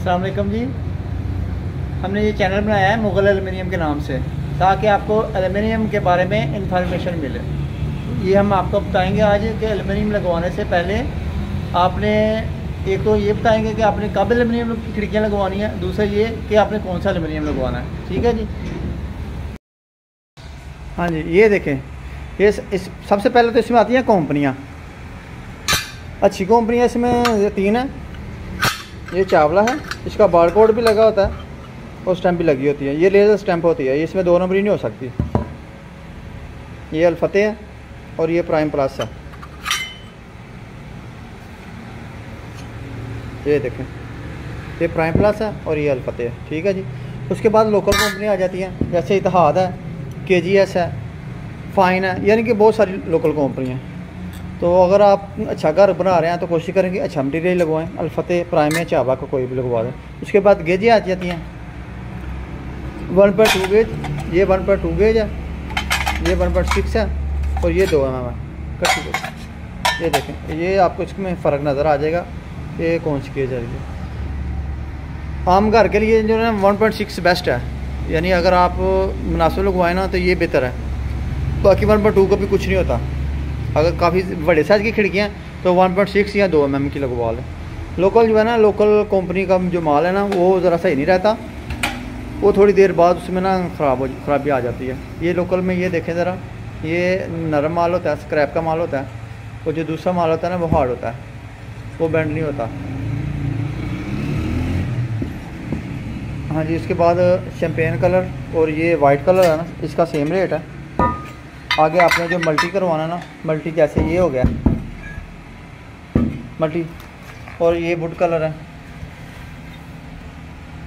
अस्सलाम वालेकुम जी। हमने ये चैनल बनाया है मुग़ल एल्युमिनियम के नाम से, ताकि आपको एल्युमिनियम के बारे में इंफॉर्मेशन मिले। ये हम आपको बताएंगे आज कि एल्युमिनियम लगवाने से पहले आपने एक तो ये बताएंगे कि आपने कब एल्युमिनियम की खिड़कियाँ लगवानी है, दूसरा ये कि आपने कौन सा एल्युमिनियम लगवाना है। ठीक है जी। हाँ जी, ये देखें, ये सबसे पहले तो इसमें आती हैं कंपनियाँ। अच्छी कंपनियाँ इसमें ये 3 है। ये चावला है, इसका बारकोड भी लगा होता है और स्टैंप भी लगी होती है। ये लेज़र स्टैंप होती है, ये इसमें 2 नंबरी नहीं हो सकती। ये अल-फतेह है और ये प्राइम प्लस है। ये देखें, ये प्राइम प्लस है और ये अल-फतेह है। ठीक है जी। उसके बाद लोकल कंपनी आ जाती हैं, जैसे इतिहाद है, KGS है, फाइन है, यानी कि बहुत सारी लोकल कंपनी हैं। तो अगर आप अच्छा घर बना रहे हैं तो कोशिश करें कि अच्छा मटीरियल लगवाएं। अल-फतेह, प्राइम या चाबा का कोई भी लगवा दें। उसके बाद गेजें आ जाती हैं 1.2 गेज, ये 1.2 गेज है, ये 1.6 है और ये 2 mm है कट्टी को। ये देखें, ये आपको इसमें फ़र्क नज़र आ जाएगा ये कौन सी गेज है। ये आम घर के लिए जो है 1.6 बेस्ट है, यानी अगर आप मुनासिब लगवाएं ना तो ये बेहतर है। बाकी 1.2 का भी कुछ नहीं होता। अगर काफ़ी बड़े साइज़ की खिड़कियाँ हैं तो 1.6 या 2 mm की लगवा लें। लोकल जो है ना, लोकल कंपनी का जो माल है ना, वो ज़रा सही नहीं रहता, वो थोड़ी देर बाद उसमें ना ख़राबी आ जाती है। ये लोकल में ये देखें ज़रा, ये नरम माल होता है, स्क्रैप का माल होता है, और जो दूसरा माल होता है ना वो हार्ड होता है, वो बेंड नहीं होता। हाँ जी। इसके बाद शैम्पेन कलर और ये वाइट कलर है ना, इसका सेम रेट है। आगे आपने जो मल्टी करवाना ना, मल्टी जैसे ये हो गया मल्टी, और ये वुड कलर है,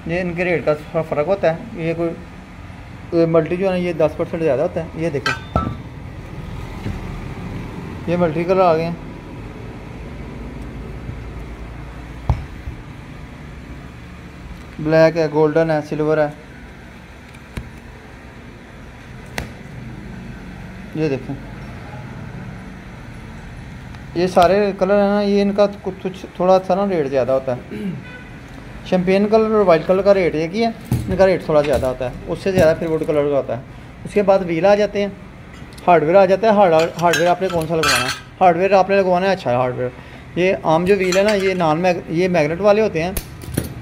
ये इनके रेट का थोड़ा फ़र्क होता है। ये कोई मल्टी जो है ना, ये 10% ज़्यादा होता है। ये देखें, ये मल्टी कलर आ गए हैं। ब्लैक है, गोल्डन है, सिल्वर है। ये देखें, ये सारे कलर है ना, ये इनका कुछ थोड़ा सा ना रेट ज़्यादा होता है। शैम्पेन कलर और वाइट कलर का रेट एक ही है, इनका रेट थोड़ा ज़्यादा होता है, उससे ज़्यादा फिर वुड कलर का होता है। उसके बाद व्हील आ जाते हैं, हार्डवेयर आ जाता है। हार्डवेयर आपने कौन सा लगवाना है? हार्डवेयर आपने लगवाना है अच्छा है हार्डवेयर। ये आम जो व्हील है ना, ये ये मैगनेट वाले होते हैं।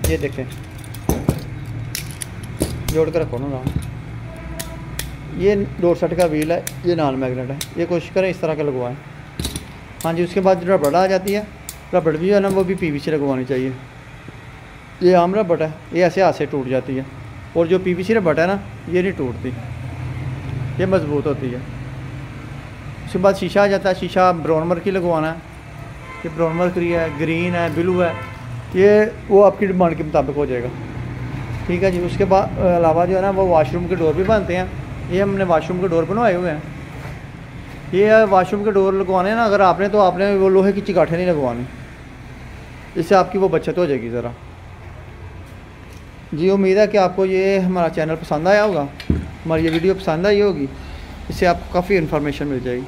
ये देखें, जोड़ कर रखो ना। ये डोरसेट का व्हील है, ये नॉन मैगनेट है। ये कोशिश करें इस तरह का लगवाएं। हाँ जी। उसके बाद रबड़ आ जाती है, रबड़ भी है ना, वो भी PVC लगवानी चाहिए। ये आम रबड़ है, ये ऐसे हाथ से टूट जाती है, और जो PVC रबड़ है ना, ये नहीं टूटती, ये मज़बूत होती है। उसके बाद शीशा आ जाता है, शीशा ब्राउन मर्करी लगवाना है। ये ब्राउन मर्करी है, ग्रीन है, ब्लू है, ये वो आपकी डिमांड के मुताबिक हो जाएगा। ठीक है जी। उसके बाद अलावा जो है ना, वो वाशरूम के डोर भी बनते हैं। ये हमने वाशरूम के डोर बनवाए हुए हैं। ये वाशरूम के डोर लगवाने हैं ना अगर आपने, तो आपने वो लोहे की चिकाठें नहीं लगवानी, इससे आपकी वो बचत हो जाएगी ज़रा। जी, उम्मीद है कि आपको ये हमारा चैनल पसंद आया होगा, हमारी ये वीडियो पसंद आई होगी, इससे आपको काफ़ी इन्फॉर्मेशन मिल जाएगी।